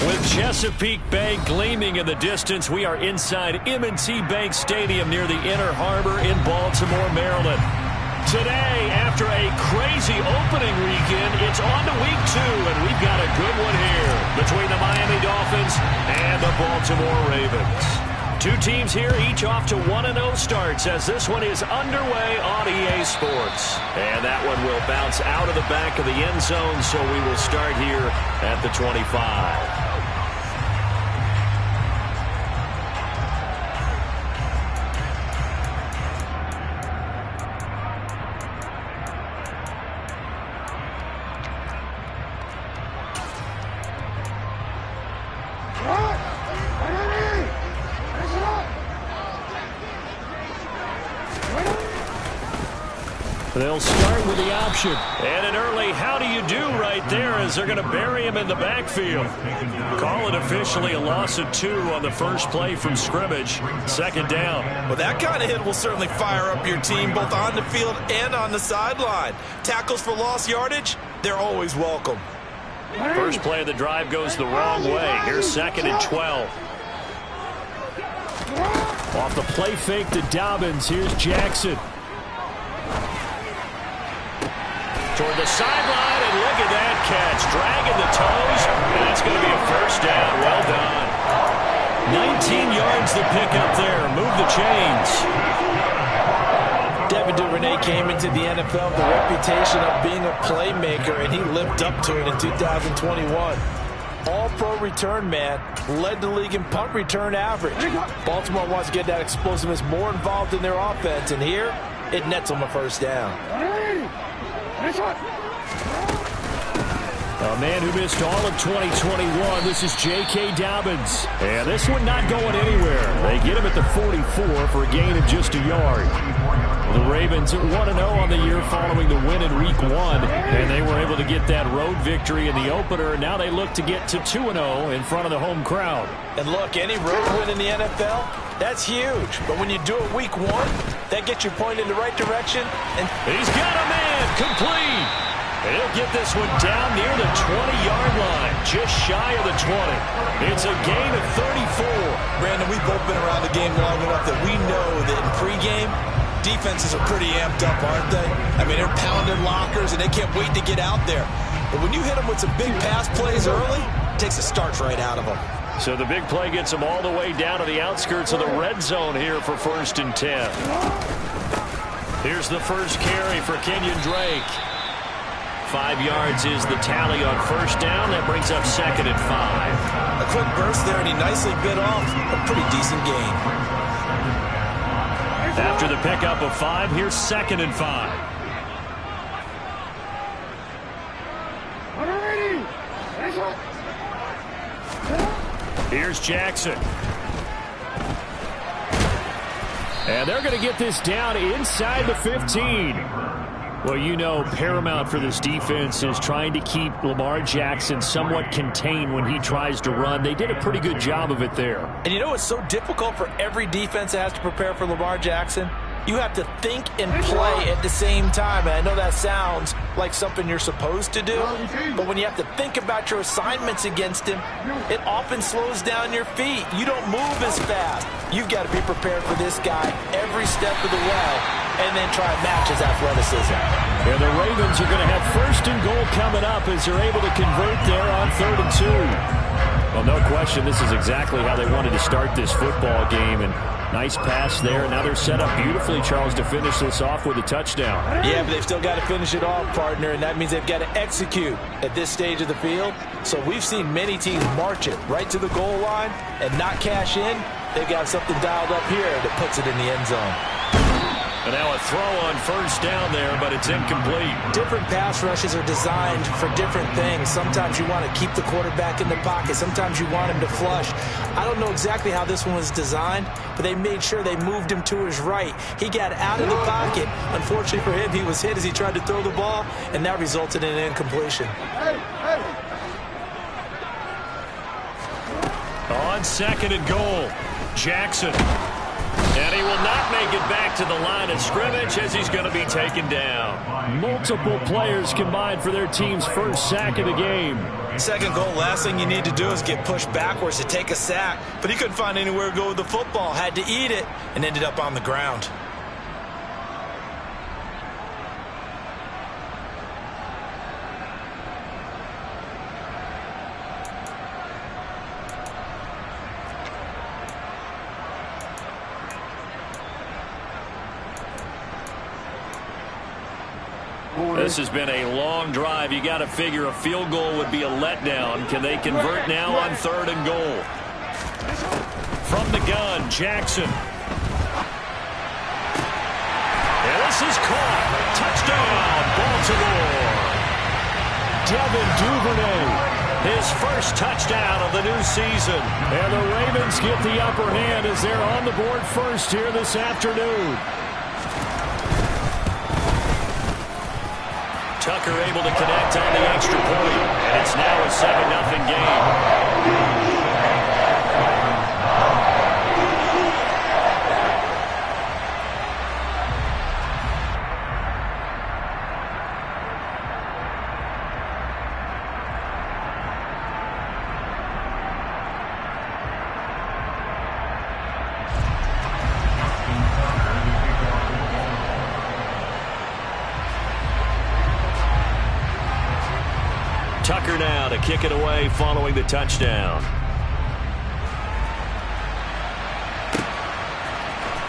With Chesapeake Bay gleaming in the distance, we are inside M&T Bank Stadium near the Inner Harbor in Baltimore, Maryland. Today, after a crazy opening weekend, it's on to week 2, and we've got a good one here between the Miami Dolphins and the Baltimore Ravens. Two teams here, each off to 1-0 starts as this one is underway on EA Sports. And that one will bounce out of the back of the end zone, so we will start here at the 25. They'll start with the option. And an early how do you do right there as they're going to bury him in the backfield. Call it officially a loss of 2 on the first play from scrimmage. Second down. Well, that kind of hit will certainly fire up your team both on the field and on the sideline. Tackles for lost yardage, they're always welcome. First play of the drive goes the wrong way. Here's 2nd and 12. Off the play fake to Dobbins. Here's Jackson. Toward the sideline, and look at that catch. Dragging the toes, and it's going to be a first down. Well done. 19 yards to pick up there. Move the chains. Devin Duvernay came into the NFL with the reputation of being a playmaker, and he lived up to it in 2021. All-pro return man, led the league in punt return average. Baltimore wants to get that explosiveness more involved in their offense, and here it nets them a first down. A man who missed all of 2021, this is J.K. Dobbins. And this one not going anywhere. They get him at the 44 for a gain of just a yard. The Ravens at 1-0 on the year following the win in Week 1. And they were able to get that road victory in the opener. Now they look to get to 2-0 in front of the home crowd. And look, any road win in the NFL, that's huge. But when you do it Week 1, that gets you pointed in the right direction. And he's got a man complete. And he'll get this one down near the 20-yard line, just shy of the 20. It's a gain of 34. Brandon, we've both been around the game long enough that we know that in pregame, defenses are pretty amped up, aren't they? I mean, they're pounding lockers, and they can't wait to get out there. But when you hit them with some big pass plays early, it takes the starch right out of them. So the big play gets them all the way down to the outskirts of the red zone here for 1st and 10. Here's the first carry for Kenyon Drake. 5 yards is the tally on first down. That brings up 2nd and 5. A quick burst there, and he nicely bit off a pretty decent gain. After the pickup of 5, here's 2nd and 5. Here's Jackson. And they're going to get this down inside the 15. Well, you know, paramount for this defense is trying to keep Lamar Jackson somewhat contained when he tries to run. They did a pretty good job of it there. And you know it's so difficult for every defense that has to prepare for Lamar Jackson? You have to think and play at the same time. And I know that sounds like something you're supposed to do, but when you have to think about your assignments against him, it often slows down your feet. You don't move as fast. You've got to be prepared for this guy every step of the way and then try and match his athleticism. And the Ravens are going to have 1st and goal coming up as they're able to convert there on 3rd and 2. Well, no question, this is exactly how they wanted to start this football game. And nice pass there. Now they're set up beautifully, Charles, to finish this off with a touchdown. Yeah, but they've still got to finish it off, partner, and that means they've got to execute at this stage of the field. So we've seen many teams march it right to the goal line and not cash in. They've got something dialed up here that puts it in the end zone. And now a throw on first down there, but it's incomplete. Different pass rushes are designed for different things. Sometimes you want to keep the quarterback in the pocket. Sometimes you want him to flush. I don't know exactly how this one was designed, but they made sure they moved him to his right. He got out of the pocket. Unfortunately for him, he was hit as he tried to throw the ball, and that resulted in an incompletion. On 2nd and goal, Jackson. And he will not make it back to the line of scrimmage as he's going to be taken down. Multiple players combined for their team's first sack of the game. Second goal, last thing you need to do is get pushed backwards to take a sack. But he couldn't find anywhere to go with the football, had to eat it, and ended up on the ground. This has been a long drive. You got to figure a field goal would be a letdown. Can they convert now on 3rd and goal? From the gun, Jackson. And this is caught. Touchdown, Baltimore. Devin Duvernay, his first touchdown of the new season. And the Ravens get the upper hand as they're on the board first here this afternoon. Tucker able to connect on the extra point, and it's now a 7-0 game. Tucker now to kick it away following the touchdown.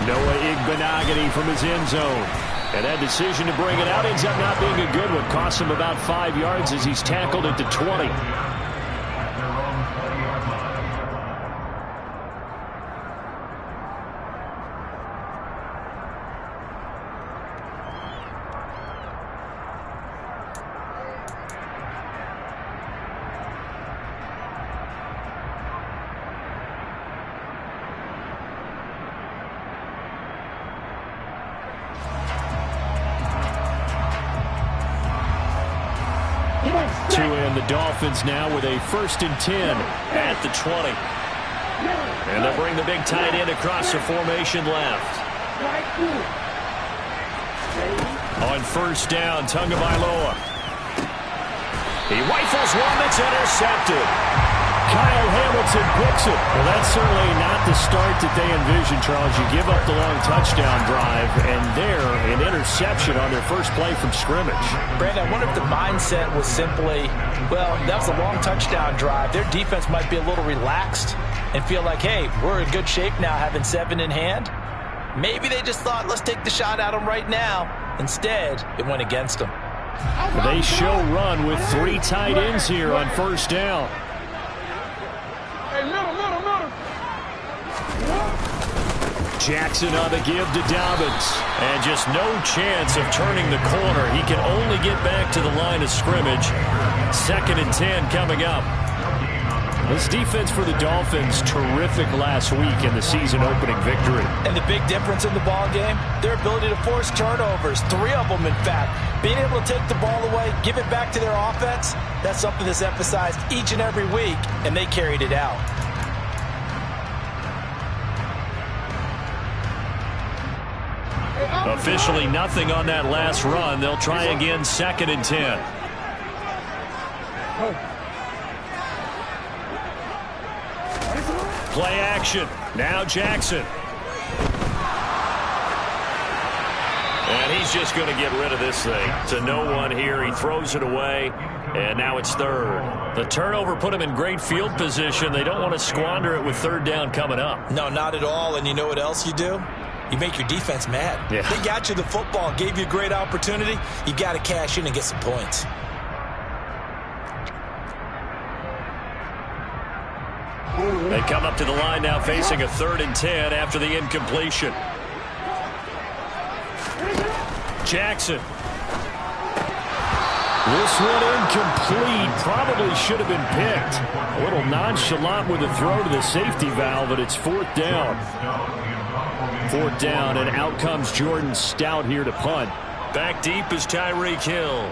Noah Igbenogany from his end zone. And that decision to bring it out ends up not being a good one. Costs him about 5 yards as he's tackled at the 20. The Dolphins now with a 1st and 10 at the 20. And they'll bring the big tight end across the formation left. On 1st down, Tagovailoa. He rifles one that's intercepted. Kyle Hamilton picks it. Well, that's certainly not the start that they envisioned, Charles. You give up the long touchdown drive, and there, an interception on their first play from scrimmage. Brandon, I wonder if the mindset was simply, well, that was a long touchdown drive. Their defense might be a little relaxed and feel like, hey, we're in good shape now having 7 in hand. Maybe they just thought, let's take the shot at them right now. Instead, it went against them. They show run with 3 tight ends here on 1st down. Jackson on the give to Dobbins. And just no chance of turning the corner. He can only get back to the line of scrimmage. 2nd and 10 coming up. This defense for the Dolphins, terrific last week in the season-opening victory. And the big difference in the ball game, their ability to force turnovers, 3 of them, in fact. Being able to take the ball away, give it back to their offense, that's something that's emphasized each and every week, and they carried it out. Officially nothing on that last run. They'll try again, 2nd and 10. Play action. Now Jackson. And he's just going to get rid of this thing. To no one here. He throws it away. And now it's 3rd. The turnover put him in great field position. They don't want to squander it with 3rd down coming up. No, not at all. And you know what else you do? You make your defense mad. Yeah. They got you the football, gave you a great opportunity. You got to cash in and get some points. They come up to the line now facing a 3rd and 10 after the incompletion. Jackson. This one incomplete. Probably should have been picked. A little nonchalant with a throw to the safety valve, but it's 4th down. 4th down, and out comes Jordan Stout here to punt. Back deep is Tyreek Hill.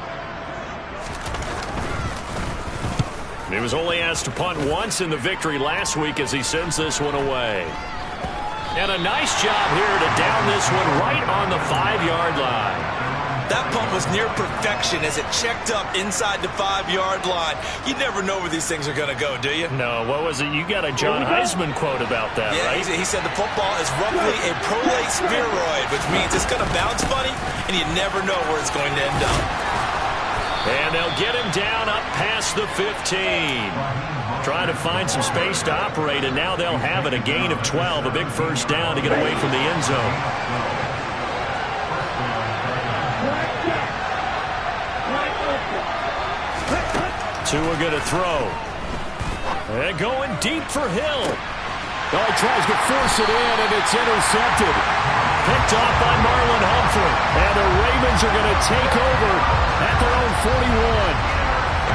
He was only asked to punt once in the victory last week as he sends this one away. And a nice job here to down this one right on the 5-yard line. That punt was near perfection as it checked up inside the 5-yard line. You never know where these things are going to go, do you? No, what was it? You got a John Heisman quote about that, right? He said the football is roughly a prolate spheroid, which means it's going to bounce funny, and you never know where it's going to end up. And they'll get him down up past the 15. Trying to find some space to operate, and now they'll have it. A gain of 12, a big first down to get away from the end zone. Tua going to throw. And going deep for Hill. Oh, he tries to force it in, and it's intercepted. Picked off by Marlon Humphrey. And the Ravens are going to take over at their own 41.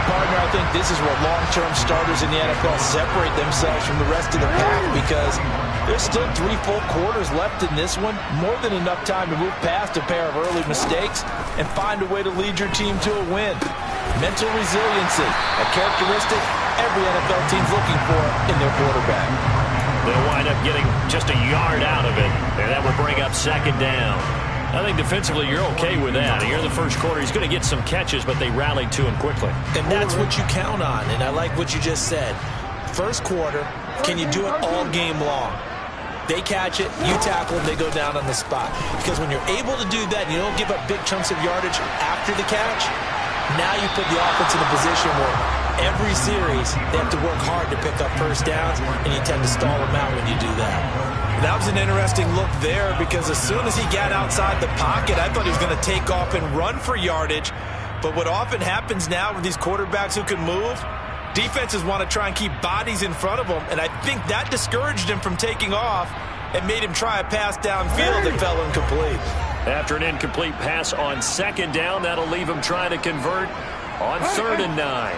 Partner, I think this is where long-term starters in the NFL separate themselves from the rest of the pack because there's still 3 full quarters left in this one. More than enough time to move past a pair of early mistakes and find a way to lead your team to a win. Mental resiliency, a characteristic every NFL team's looking for in their quarterback. They'll wind up getting just a yard out of it, and that will bring up second down. I think defensively you're okay with that. Here in the first quarter, he's going to get some catches, but they rallied to him quickly. And that's what you count on, and I like what you just said. First quarter, can you do it all game long? They catch it, you tackle them, they go down on the spot. Because when you're able to do that and you don't give up big chunks of yardage after the catch, now you put the offense in a position where every series they have to work hard to pick up first downs, and you tend to stall them out when you do that. That was an interesting look there because as soon as he got outside the pocket, I thought he was going to take off and run for yardage. But what often happens now with these quarterbacks who can move, defenses want to try and keep bodies in front of them, and I think that discouraged him from taking off and made him try a pass downfield that fell incomplete. After an incomplete pass on second down, that'll leave him trying to convert on 3rd and 9.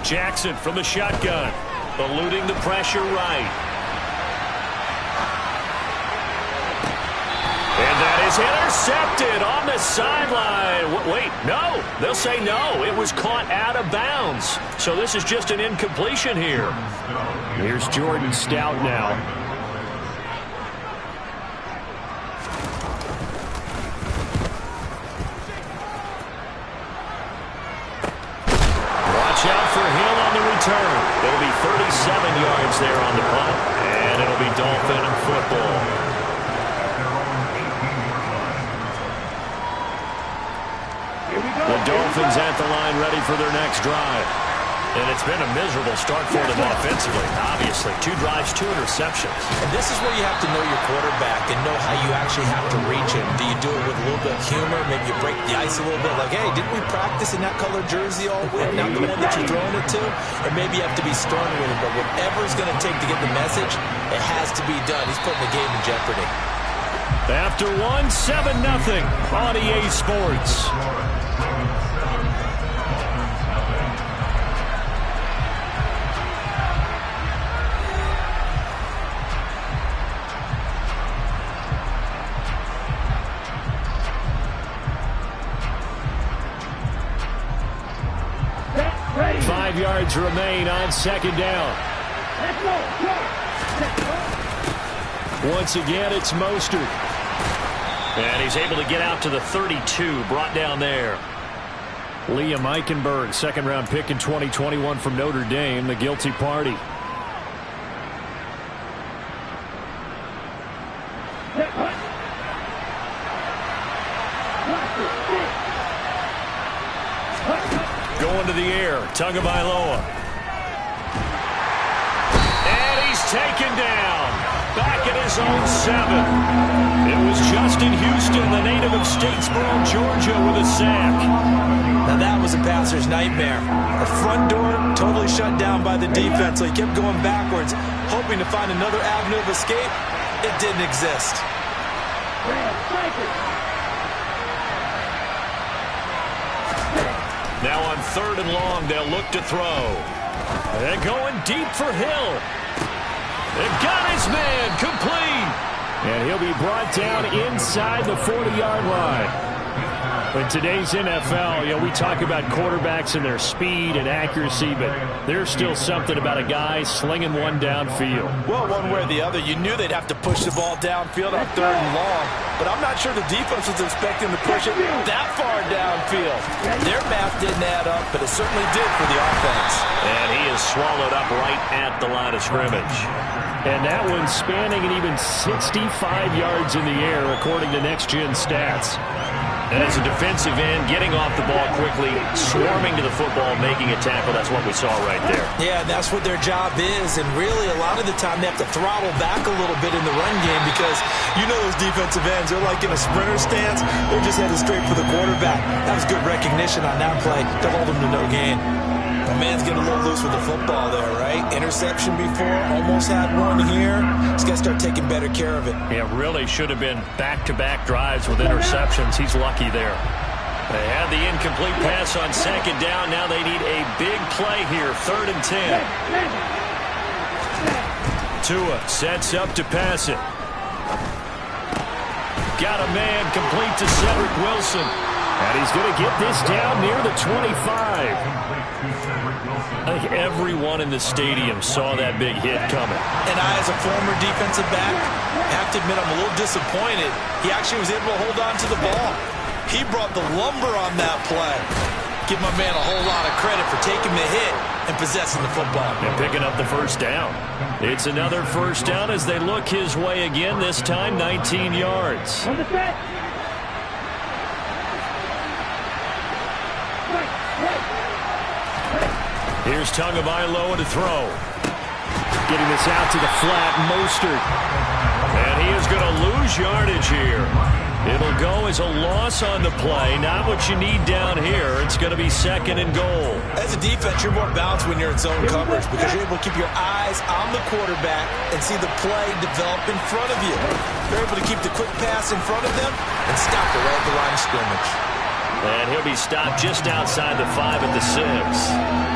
Jackson from the shotgun, eluding the pressure right. And that is intercepted on the sideline. Wait, no. They'll say no. It was caught out of bounds. So this is just an incompletion here. Here's Jordan Stout now. Watch out for Hill on the return. It'll be 37 yards there on the punt, and it'll be Dolphin football. The Dolphins at the line ready for their next drive. And it's been a miserable start for them offensively, obviously. 2 drives, 2 interceptions. And this is where you have to know your quarterback and know how you actually have to reach him. Do you do it with a little bit of humor? Maybe you break the ice a little bit like, hey, didn't we practice in that color jersey all week? Not the one that you're throwing it to? Or maybe you have to be stern with it. But whatever it's going to take to get the message, it has to be done. He's putting the game in jeopardy. After 7-0 on EA Sports. Yards remain on second down. Once again, it's Mostert. And he's able to get out to the 32, brought down there. Liam Eichenberg, second-round pick in 2021 from Notre Dame, the guilty party. Going to the air, Tagovailoa. And he's taken down, back at his own 7. It was Justin Houston, the native of Statesboro, Georgia, with a sack. Now that was a passer's nightmare. The front door totally shut down by the defense, so he kept going backwards, hoping to find another avenue of escape. It didn't exist. Now on 3rd and long, they'll look to throw. They're going deep for Hill. They've got his man complete. And he'll be brought down inside the 40-yard line. In today's NFL, we talk about quarterbacks and their speed and accuracy, but there's still something about a guy slinging one downfield. Well, one way or the other, you knew they'd have to push the ball downfield on 3rd and long, but I'm not sure the defense was expecting to push it that far downfield. Their math didn't add up, but it certainly did for the offense. And he is swallowed up right at the line of scrimmage. And that one spanning an even 65 yards in the air, according to Next Gen Stats. And as a defensive end, getting off the ball quickly, swarming to the football, making a tackle, that's what we saw right there. Yeah, that's what their job is, and really a lot of the time they have to throttle back a little bit in the run game because those defensive ends, they're like in a sprinter stance. They're just headed straight for the quarterback. That was good recognition on that play to hold them to no gain. The man's getting a little loose with the football there, right? Interception before, almost had one here. He's got to start taking better care of it. Yeah, really should have been back-to-back drives with interceptions. He's lucky there. They had the incomplete pass on 2nd down. Now they need a big play here, 3rd and 10. Tua sets up to pass it. Got a man complete to Cedric Wilson. And he's going to get this down near the 25. I think everyone in the stadium saw that big hit coming. And I, as a former defensive back, have to admit I'm a little disappointed. He actually was able to hold on to the ball. He brought the lumber on that play. Give my man a whole lot of credit for taking the hit and possessing the football. And picking up the 1st down. It's another 1st down as they look his way again, this time 19 yards. Here's Tagovailoa to throw. Getting this out to the flat, Mostert. And he is going to lose yardage here. It'll go as a loss on the play. Not what you need down here. It's going to be 2nd and goal. As a defense, you're more balanced when you're in zone coverage because you're able to keep your eyes on the quarterback and see the play develop in front of you. You're able to keep the quick pass in front of them and stop it right at the line of scrimmage. And he'll be stopped just outside the 5 at the 6.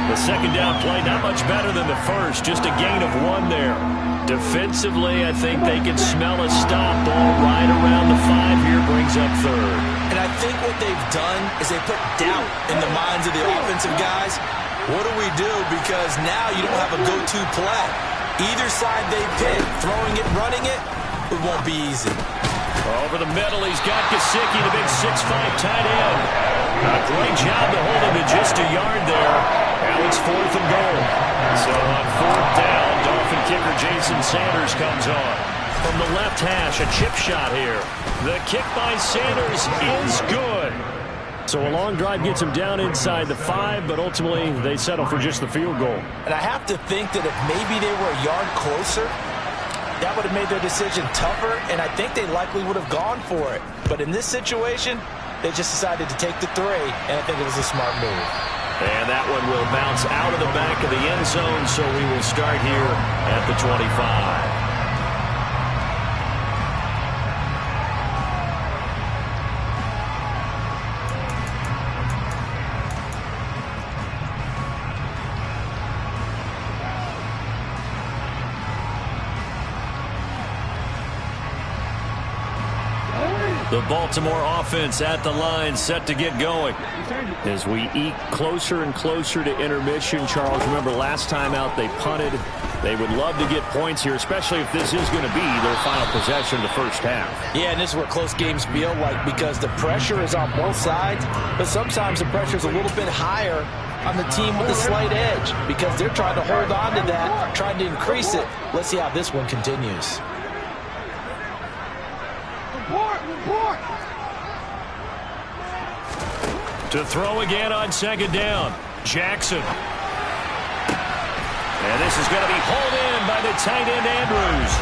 The 2nd down play, not much better than the first, just a gain of 1 there. Defensively, I think they can smell a stop. Ball right around the 5 here, brings up 3rd. And I think what they've done is they put doubt in the minds of the offensive guys. What do we do? Because now you don't have a go-to play. Either side they pick, throwing it, running it, it won't be easy. Over the middle, he's got Gesicki, the big 6'5" tight end. A great job to hold him to just a yard there. Now it's 4th and goal. So on 4th down, Dolphin kicker Jason Sanders comes on. From the left hash, a chip shot here. The kick by Sanders is good. So a long drive gets him down inside the 5, but ultimately they settle for just the field goal. And I have to think that if maybe they were a yard closer, that would have made their decision tougher, and I think they likely would have gone for it. But in this situation, they just decided to take the 3, and I think it was a smart move. And that one will bounce out of the back of the end zone, so we will start here at the 25. The Baltimore offense at the line, set to get going. As we eke closer and closer to intermission, Charles, remember last time out they punted. They would love to get points here, especially if this is going to be their final possession of the first half. Yeah, and this is what close games feel like because the pressure is on both sides, but sometimes the pressure is a little bit higher on the team with the slight edge because they're trying to hold on to that, trying to increase it. Let's see how this one continues. To throw again on 2nd down, Jackson. And this is going to be hauled in by the tight end Andrews.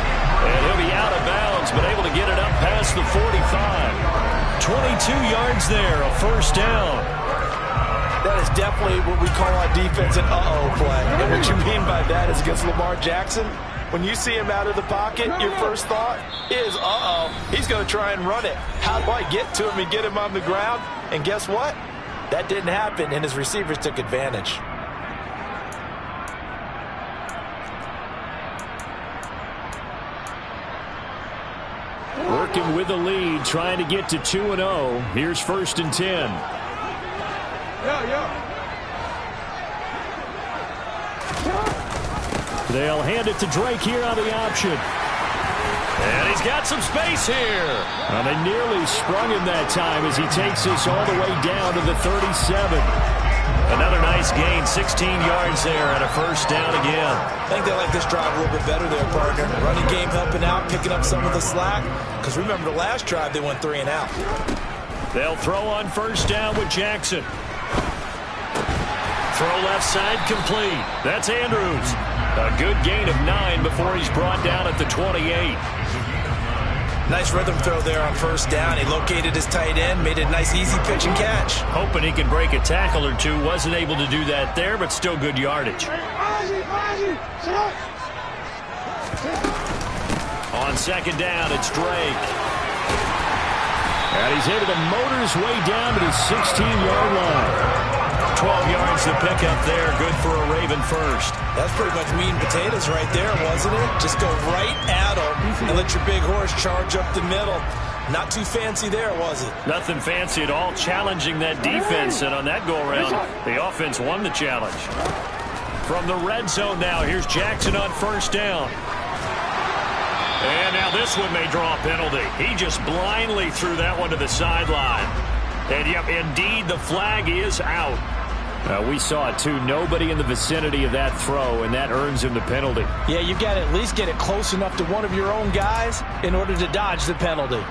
And he'll be out of bounds, but able to get it up past the 45. 22 yards there, a 1st down. That is definitely what we call on defense an uh-oh play. And what you mean by that is against Lamar Jackson, when you see him out of the pocket, your first thought is, uh-oh, he's going to try and run it. How do I get to him and get him on the ground? And guess what? That didn't happen, and his receivers took advantage. working with the lead, trying to get to 2-0. Here's 1st and 10. They'll hand it to Drake here on the option. And he's got some space here. And they nearly sprung him that time as he takes this all the way down to the 37. Another nice gain, 16 yards there and a 1st down again. I think they like this drive a little bit better there, partner. Running game helping out, picking up some of the slack. Because remember the last drive, they went 3 and out. They'll throw on 1st down with Jackson. Throw left side complete. That's Andrews. A good gain of 9 before he's brought down at the 28. Nice rhythm throw there on 1st down. He located his tight end, made a nice easy pitch and catch. Hoping he can break a tackle or two. Wasn't able to do that there, but still good yardage. On 2nd down, it's Drake. And he's able to motor his way down to the 16-yard line. 12 yards to pick up there. Good for a Raven 1st. That's pretty much meat and potatoes right there, wasn't it? Just go right at him and let your big horse charge up the middle. Not too fancy there, was it? Nothing fancy at all. Challenging that defense, and on that go-around, the offense won the challenge. From the red zone now, here's Jackson on 1st down. And now this one may draw a penalty. He just blindly threw that one to the sideline. And, yep, indeed, the flag is out. We saw it, too. Nobody in the vicinity of that throw, and that earns him the penalty. Yeah, you've got to at least get it close enough to one of your own guys in order to dodge the penalty.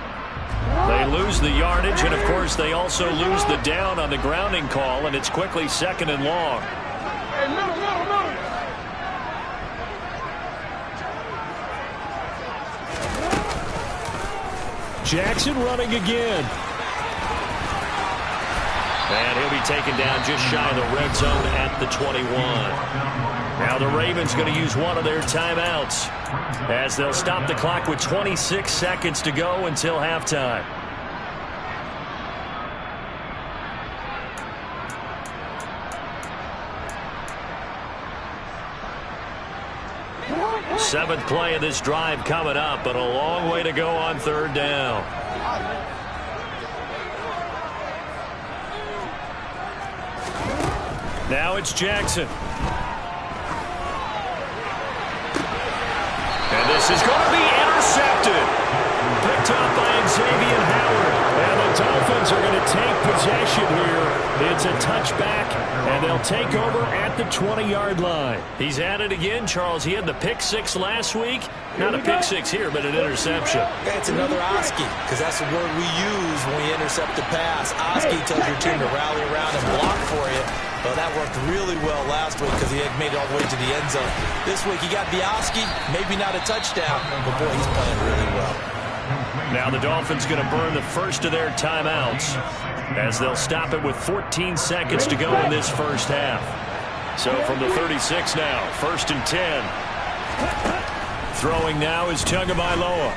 They lose the yardage, and, of course, they also lose the down on the grounding call, and it's quickly 2nd and long. Jackson running again. And he'll be taken down just shy of the red zone at the 21. Now the Ravens going to use one of their timeouts as they'll stop the clock with 26 seconds to go until halftime. Seventh play of this drive coming up, but a long way to go on 3rd down. Now it's Jackson. And this is going to be intercepted. Picked up by Xavier Howard. And the Dolphins are going to take possession here. It's a touchback, and they'll take over at the 20-yard line. He's at it again, Charles. He had the pick 6 last week. Not a pick 6 here, but an interception. It's another Oski, because that's the word we use when we intercept a pass. Oski tells your team to rally around and block for you. Well, that worked really well last week because he had made it all the way to the end zone. This week he got the Oski, maybe not a touchdown, but boy, he's playing really well. Now the Dolphins going to burn the first of their timeouts as they'll stop it with 14 seconds to go in this first half. So from the 36 now, 1st and 10. Throwing now is Tagovailoa.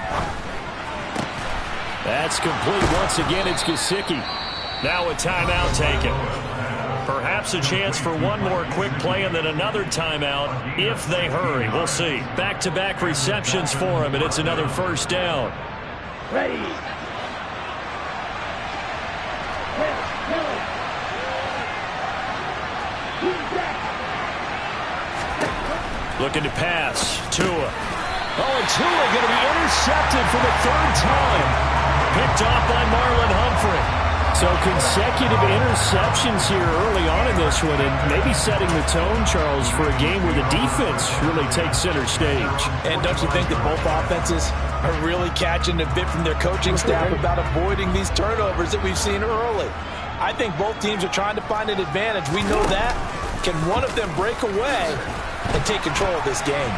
That's complete. Once again, it's Gesicki. Now a timeout taken. Perhaps a chance for one more quick play and then another timeout if they hurry. We'll see. Back-to-back receptions for him, and it's another 1st down. Ready. Looking to pass. Tua. Oh, and Tua going to be intercepted for the 3rd time. Picked off by Marlon Humphrey. So consecutive interceptions here early on in this one, and maybe setting the tone, Charles, for a game where the defense really takes center stage. And don't you think that both offenses are really catching a bit from their coaching staff about avoiding these turnovers that we've seen early? I think both teams are trying to find an advantage. We know that. Can one of them break away and take control of this game?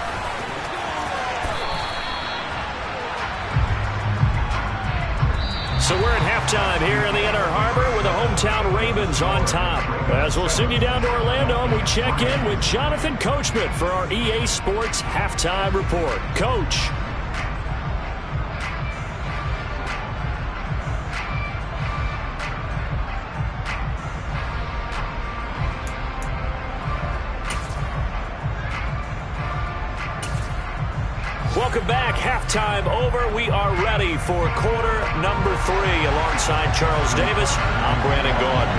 So we're at halftime here in the Inner Harbor with the hometown Ravens on top. As we'll send you down to Orlando, and we check in with Jonathan Coachman for our EA Sports Halftime Report. Coach. Welcome back. Halftime over. We are ready for quarter number 3. Alongside Charles Davis, I'm Brandon Gaudin.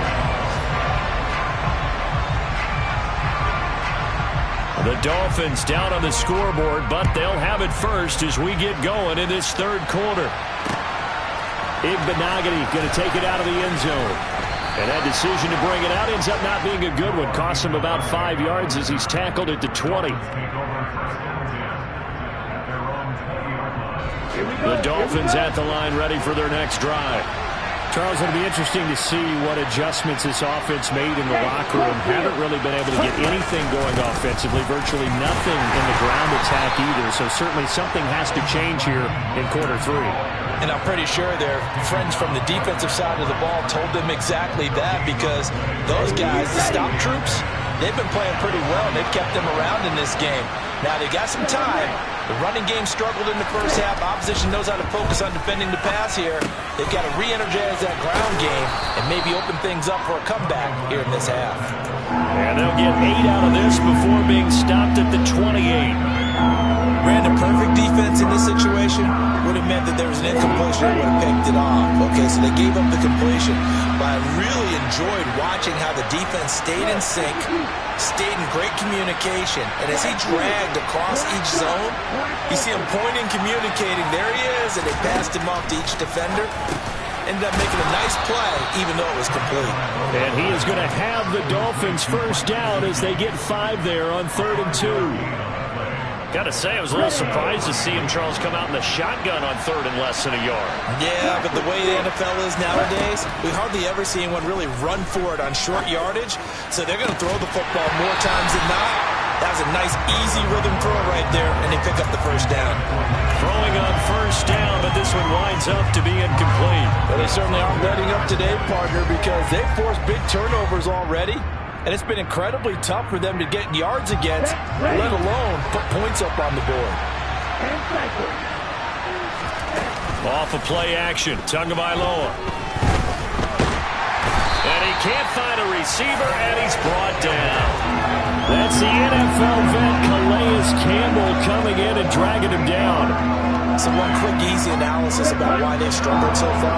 The Dolphins down on the scoreboard, but they'll have it first as we get going in this third quarter. Igbenogany going to take it out of the end zone. And that decision to bring it out ends up not being a good one. Costs him about 5 yards as he's tackled at the 20. The Dolphins at the line ready for their next drive. Charles, it'll be interesting to see what adjustments this offense made in the locker room. Haven't really been able to get anything going offensively, virtually nothing in the ground attack either. So certainly something has to change here in quarter 3. And I'm pretty sure their friends from the defensive side of the ball told them exactly that, because those guys, the stop troops, they've been playing pretty well. They've kept them around in this game. Now they got some time. The running game struggled in the first half. Opposition knows how to focus on defending the pass here. They've got to re-energize that ground game and maybe open things up for a comeback here in this half. And they'll get 8 out of this before being stopped at the 28. Brandon, perfect defense in this situation would have meant that there was an incompletion that would have picked it off. Okay, so they gave up the completion. But I really enjoyed watching how the defense stayed in sync, stayed in great communication, and as he dragged across each zone, you see him pointing, communicating. There he is, and they passed him off to each defender. Ended up making a nice play, even though it was complete. And he is going to have the Dolphins first down as they get 5 there on 3rd and 2. Got to say, I was a little surprised to see him, Charles, come out in the shotgun on 3rd and less than a yard. Yeah, but the way the NFL is nowadays, we hardly ever see anyone really run for it on short yardage. So they're going to throw the football more times than not. That was a nice, easy rhythm throw right there, and they pick up the first down. Throwing on first down, but this one winds up to be incomplete. Well, they certainly aren't letting up today, partner, because they've forced big turnovers already. And it's been incredibly tough for them to get yards against, let alone put points up on the board. Off of play action, Tagovailoa. And he can't find a receiver, and he's brought down. That's the NFL vet, Calais Campbell, coming in and dragging him down. So one quick, easy analysis about why they've struggled so far.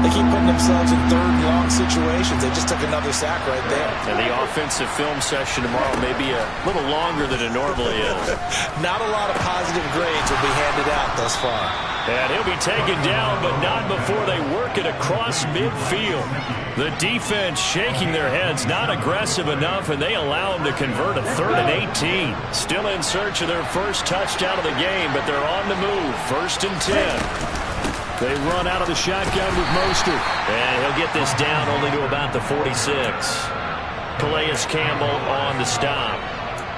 They keep putting themselves in 3rd and long situations. They just took another sack right there. And the offensive film session tomorrow may be a little longer than it normally is. Not a lot of positive grades will be handed out thus far. And he'll be taken down, but not before they work it across midfield. The defense shaking their heads, not aggressive enough, and they allow him to convert a 3rd and 18. Still in search of their first touchdown of the game, but they're on the move. 1st and 10. They run out of the shotgun with Mostert. And he'll get this down only to about the 46. Calais Campbell on the stop.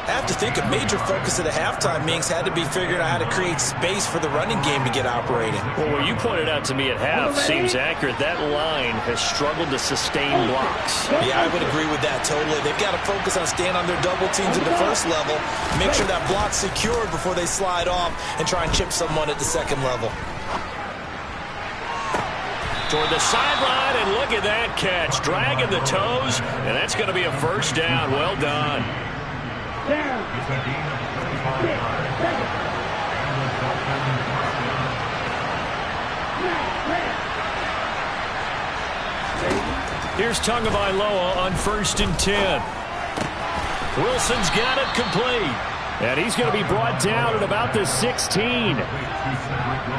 I have to think a major focus of the halftime meetings had to be figuring out how to create space for the running game to get operating. Well, what you pointed out to me at half seems accurate. That line has struggled to sustain blocks. Yeah, I would agree with that totally. They've got to focus on staying on their double teams at the first level, make sure that block's secured before they slide off and try and chip someone at the second level. Toward the sideline, and look at that catch. Dragging the toes, and that's going to be a first down. Well done. Here's Tagovailoa on 1st and 10. Wilson's got it complete. And he's going to be brought down at about the 16.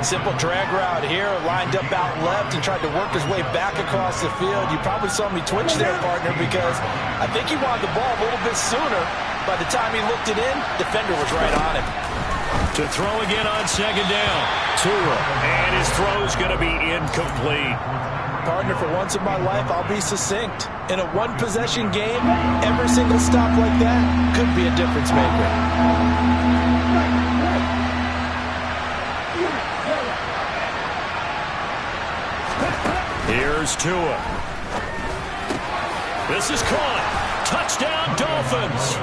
Simple drag route here, lined up out left and tried to work his way back across the field. You probably saw me twitch there, partner, because I think he wanted the ball a little bit sooner. By the time he looked it in, defender was right on him. To throw again on 2nd down. Tua, and his throw's going to be incomplete. Partner, for once in my life, I'll be succinct. In a one-possession game, every single stop like that could be a difference maker. Here's Tua. This is caught. Touchdown, Dolphins.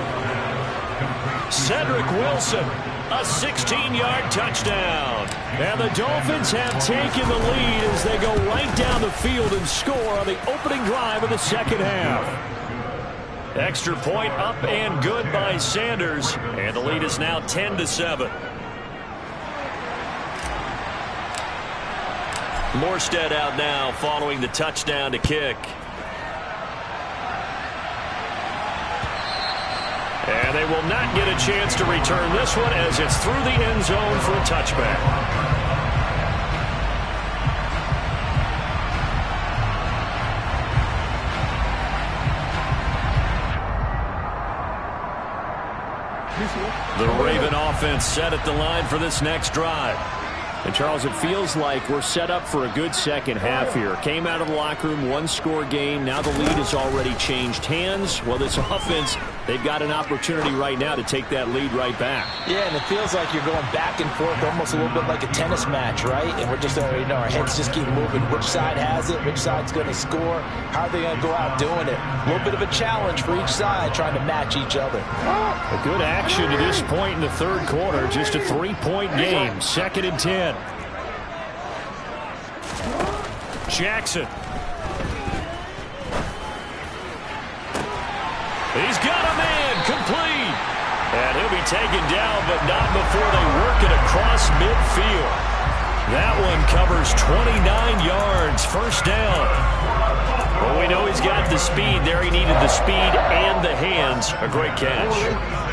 Cedric Wilson, a 16-yard touchdown. And the Dolphins have taken the lead as they go right down the field and score on the opening drive of the second half. Extra point up and good by Sanders. And the lead is now 10-7. Morstead out now following the touchdown to kick. And they will not get a chance to return this one as it's through the end zone for a touchback. The Raven offense set at the line for this next drive. And, Charles, it feels like we're set up for a good second half here. Came out of the locker room, one-score game. Now the lead has already changed hands. Well, this offense, they've got an opportunity right now to take that lead right back. Yeah, and it feels like you're going back and forth, almost a little bit like a tennis match, right? And we're just already our heads just keep moving. Which side has it? Which side's going to score? How are they going to go out doing it? A little bit of a challenge for each side, trying to match each other. A good action to this point in the third quarter. Just a 3-point game. 2nd and 10. Jackson. He's got a man complete. And he'll be taken down, but not before they work it across midfield. That one covers 29 yards. First down. Well, we know he's got the speed there. He needed the speed and the hands. A great catch.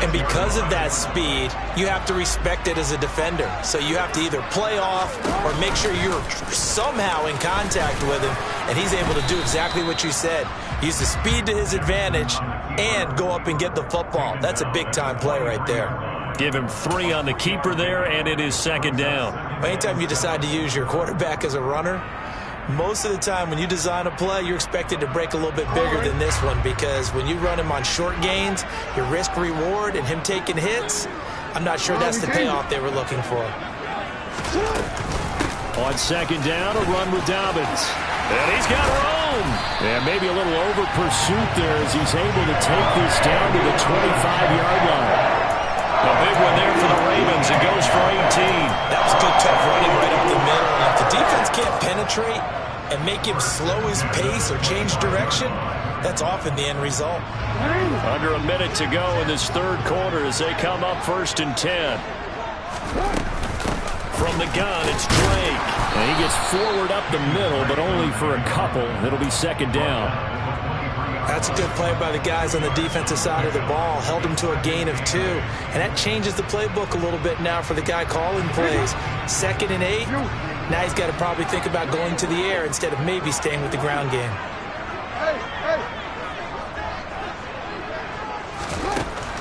And because of that speed, you have to respect it as a defender. So you have to either play off or make sure you're somehow in contact with him. And he's able to do exactly what you said. Use the speed to his advantage and go up and get the football. That's a big-time play right there. Give him 3 on the keeper there, and it is 2nd down. Anytime you decide to use your quarterback as a runner, most of the time when you design a play, you're expected to break a little bit bigger than this one, because when you run him on short gains, your risk-reward and him taking hits, I'm not sure that's the payoff they were looking for. On 2nd down, a run with Dobbins. And he's got room. And maybe a little over-pursuit there as he's able to take this down to the 25-yard line. A big one there for the Ravens. It goes for 18. That was good, tough running right up the middle. And if the defense can't penetrate and make him slow his pace or change direction, that's often the end result. Under a minute to go in this third quarter as they come up 1st and 10. From the gun, it's Drake. And he gets forward up the middle, but only for a couple. It'll be 2nd down. That's a good play by the guys on the defensive side of the ball. Held him to a gain of 2. And that changes the playbook a little bit now for the guy calling plays. 2nd and 8. Now he's got to probably think about going to the air instead of maybe staying with the ground game.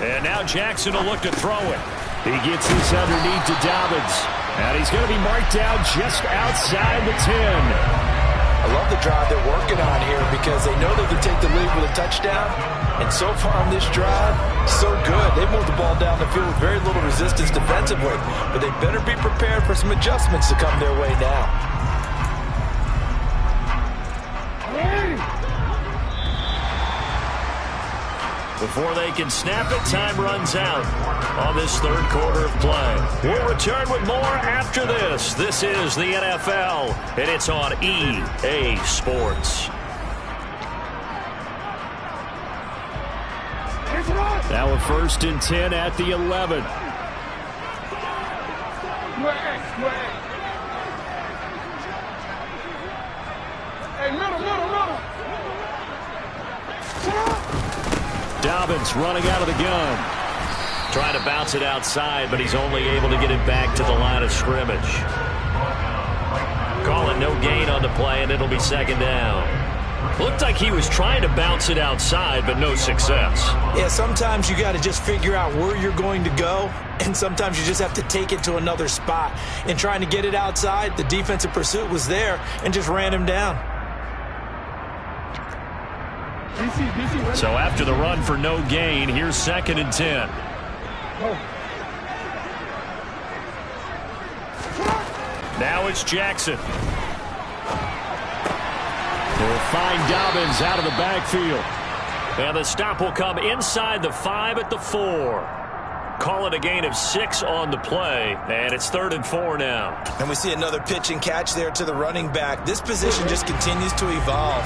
And now Jackson will look to throw it. He gets this underneath to Dobbins. And he's going to be marked down just outside the 10. I love the drive they're working on here because they know they can take the lead with a touchdown. And so far on this drive, so good. They moved the ball down the field with very little resistance defensively. But they better be prepared for some adjustments to come their way now. Before they can snap it, time runs out on this third quarter of play. We'll return with more after this. This is the NFL, and it's on EA Sports. Now a 1st and 10 at the 11. Hey, middle. Dobbins running out of the gun. Trying to bounce it outside, but he's only able to get it back to the line of scrimmage. Calling no gain on the play, and it'll be 2nd down. Looked like he was trying to bounce it outside, but no success. Yeah, sometimes you got to just figure out where you're going to go, and sometimes you just have to take it to another spot. In trying to get it outside, the defensive pursuit was there and just ran him down. So after the run for no gain, here's 2nd and 10. Now it's Jackson. They'll find Dobbins out of the backfield. And the stop will come inside the 5 at the 4. Call it a gain of 6 on the play, and it's 3rd and 4 now. And we see another pitch and catch there to the running back. This position just continues to evolve.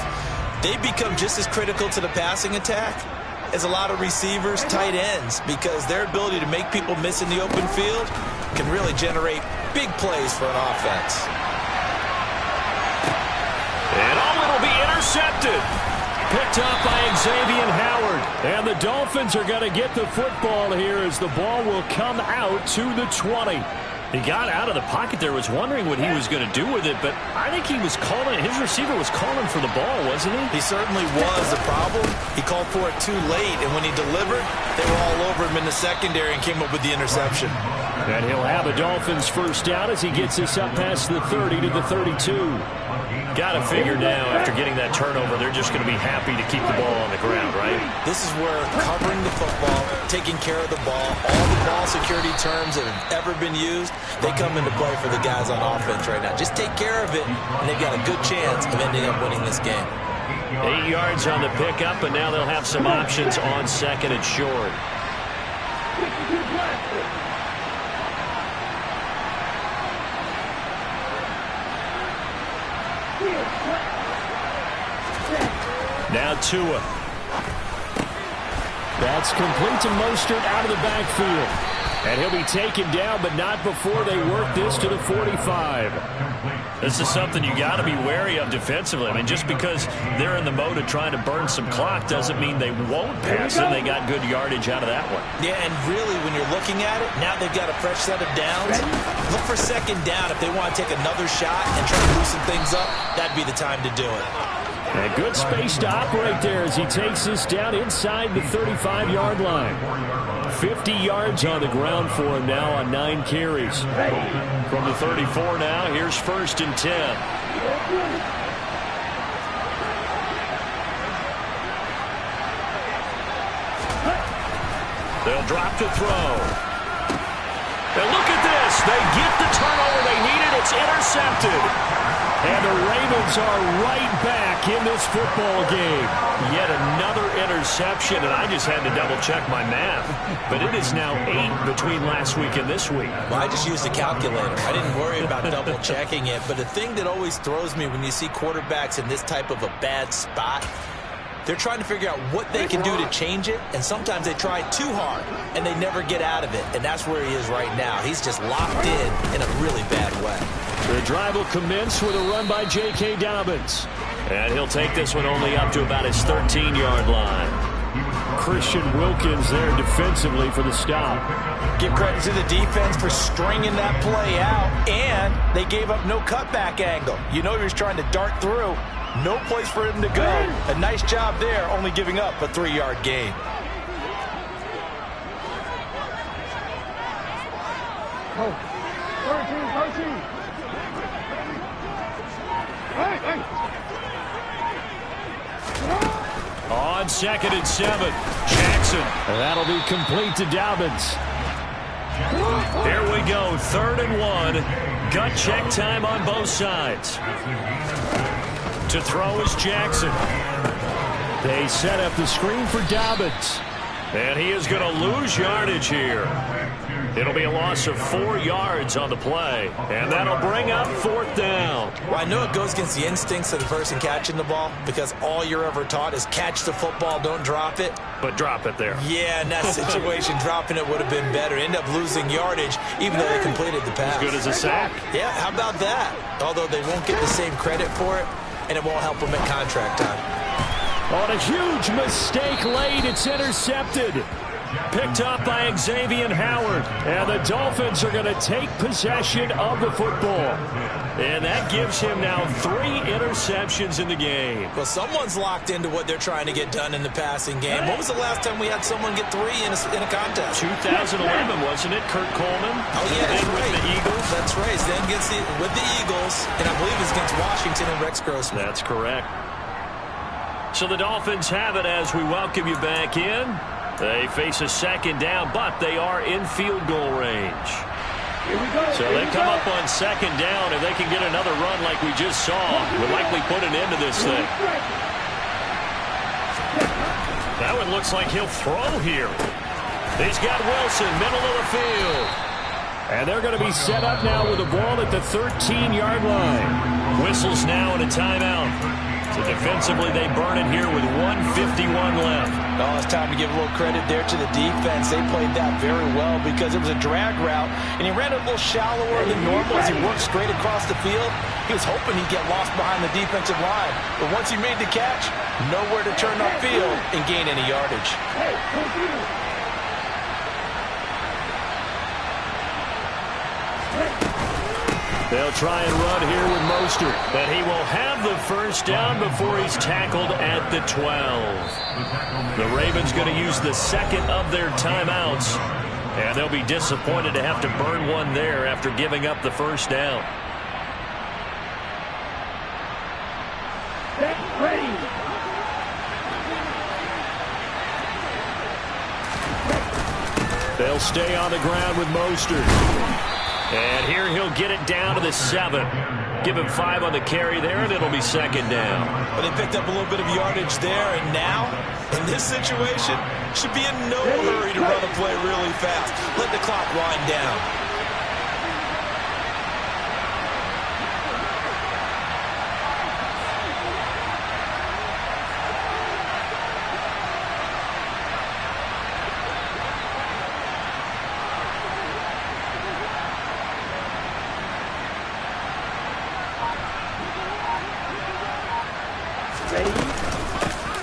They become just as critical to the passing attack as a lot of receivers, tight ends, because their ability to make people miss in the open field can really generate big plays for an offense. And it'll be intercepted. Picked up by Xavier Howard. And the Dolphins are going to get the football here as the ball will come out to the 20. He got out of the pocket there, was wondering what he was going to do with it, but I think he was calling, his receiver was calling for the ball, wasn't he? He certainly was. The problem, he called for it too late, and when he delivered, they were all over him in the secondary and came up with the interception. And he'll have a Dolphins first down as he gets this up past the 30 to the 32. Got to figure now, after getting that turnover, they're just going to be happy to keep the ball on the ground, right? This is where covering the football, taking care of the ball, all the ball security terms that have ever been used, they come into play for the guys on offense right now. Just take care of it, and they've got a good chance of ending up winning this game. 8 yards on the pickup, and now they'll have some options on second and short. Now Tua. That's complete to Mostert out of the backfield. And he'll be taken down, but not before they work this to the 45. This is something you got to be wary of defensively. I mean, just because they're in the mode of trying to burn some clock doesn't mean they won't pass it. They got good yardage out of that one. Yeah, and really, when you're looking at it, now they've got a fresh set of downs. Look for second down. If they want to take another shot and try to loosen things up, that'd be the time to do it. A good space to operate there as he takes this down inside the 35-yard line. 50 yards on the ground for him now on 9 carries. From the 34 now, here's 1st and 10. They'll drop to throw. And look at this. They get the turnover they needed. It's intercepted. And the Ravens are right back in this football game. Yet another interception, and I just had to double-check my math. But it is now 8 between last week and this week. Well, I just used a calculator. I didn't worry about double-checking it. But the thing that always throws me when you see quarterbacks in this type of a bad spot, they're trying to figure out what they can do to change it, and sometimes they try too hard, and they never get out of it. And that's where he is right now. He's just locked in a really bad way. The drive will commence with a run by J.K. Dobbins. And he'll take this one only up to about his 13-yard line. Christian Wilkins there defensively for the stop. Give credit to the defense for stringing that play out, and they gave up no cutback angle. You know he was trying to dart through. No place for him to go. A nice job there, only giving up a 3-yard gain. Oh, 13. On 2nd and 7, Jackson. And that'll be complete to Dobbins. Here we go, 3rd and 1. Gut check time on both sides. To throw is Jackson. They set up the screen for Dobbins. And he is going to lose yardage here. It'll be a loss of 4 yards on the play. And that'll bring up 4th down. Well, I know it goes against the instincts of the person catching the ball because all you're ever taught is catch the football, don't drop it. But drop it there. Yeah, in that situation, dropping it would have been better. End up losing yardage even though they completed the pass. As good as a sack. Yeah, how about that? Although they won't get the same credit for it, and it won't help them at contract time. On a huge mistake late, it's intercepted. Picked up by Xavier Howard. And the Dolphins are going to take possession of the football. And that gives him now 3 interceptions in the game. Well, someone's locked into what they're trying to get done in the passing game. When was the last time we had someone get 3 in a contest? 2011, wasn't it? Kurt Coleman? Oh, yeah, that's right. With the Eagles. That's right. Then with the Eagles, and I believe it's against Washington and Rex Grossman. That's correct. So the Dolphins have it as we welcome you back in. They face a 2nd down, but they are in field goal range. So they come up on 2nd down. If they can get another run like we just saw, we'll likely put an end to this thing. That one looks like he'll throw here. He's got Wilson, middle of the field. And they're going to be set up now with the ball at the 13-yard line. Whistles now and a timeout. So defensively, they burn it here with 1:51 left. Oh, it's time to give a little credit there to the defense. They played that very well because it was a drag route, and he ran it a little shallower than normal as he worked straight across the field. He was hoping he'd get lost behind the defensive line, but once he made the catch, nowhere to turn upfield and gain any yardage. They'll try and run here with Mostert, but he will have the first down before he's tackled at the 12. The Ravens going to use the second of their timeouts, and they'll be disappointed to have to burn one there after giving up the first down. They'll stay on the ground with Mostert. And here he'll get it down to the 7. Give him 5 on the carry there, and it'll be second down. But they picked up a little bit of yardage there, and now, in this situation, should be in no hurry to run a play really fast. Let the clock wind down.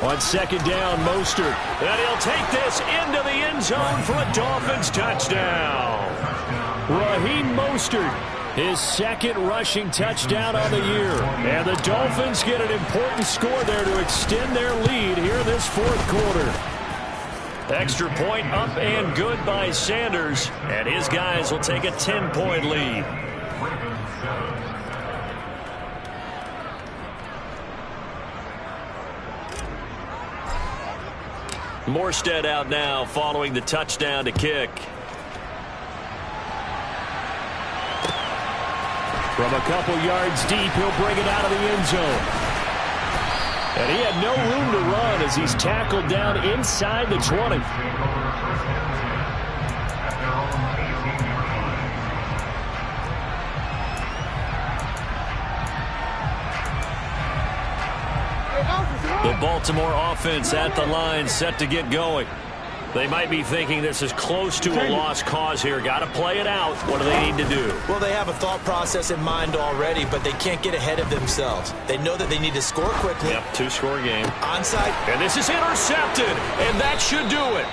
On second down, Mostert. And he'll take this into the end zone for a Dolphins touchdown. Raheem Mostert, his second rushing touchdown on the year. And the Dolphins get an important score there to extend their lead here in this fourth quarter. Extra point up and good by Sanders. And his guys will take a 10-point lead. Morstead out now following the touchdown to kick. From a couple yards deep, he'll bring it out of the end zone. And he had no room to run as he's tackled down inside the 20. The Baltimore offense at the line, set to get going. They might be thinking this is close to a lost cause here. Got to play it out. What do they need to do? Well, they have a thought process in mind already, but they can't get ahead of themselves. They know that they need to score quickly. Yep, 2-score game. Onside. And this is intercepted, and that should do it.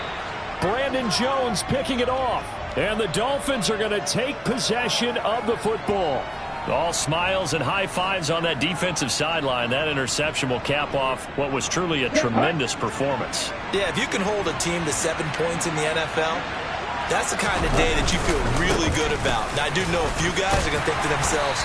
Brandon Jones picking it off. And the Dolphins are going to take possession of the football. All smiles and high fives on that defensive sideline. That interception will cap off what was truly a tremendous performance. Yeah, if you can hold a team to 7 points in the NFL, that's the kind of day that you feel really good about. Now, I do know a few guys are going to think to themselves,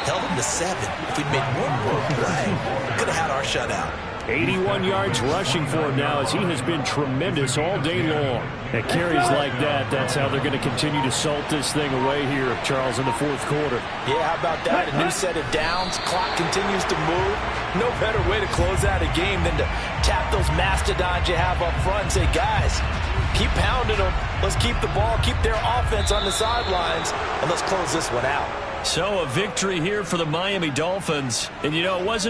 held them to 7. If we'd made one more play, could have had our shutout. 81 yards rushing for him now as he has been tremendous all day long. At carries like that, that's how they're going to continue to salt this thing away here, Charles, in the fourth quarter. Yeah, how about that? A new set of downs. Clock continues to move. No better way to close out a game than to tap those mastodons you have up front and say, guys, keep pounding them. Let's keep the ball, keep their offense on the sidelines, and let's close this one out. So a victory here for the Miami Dolphins. And, you know, it wasn't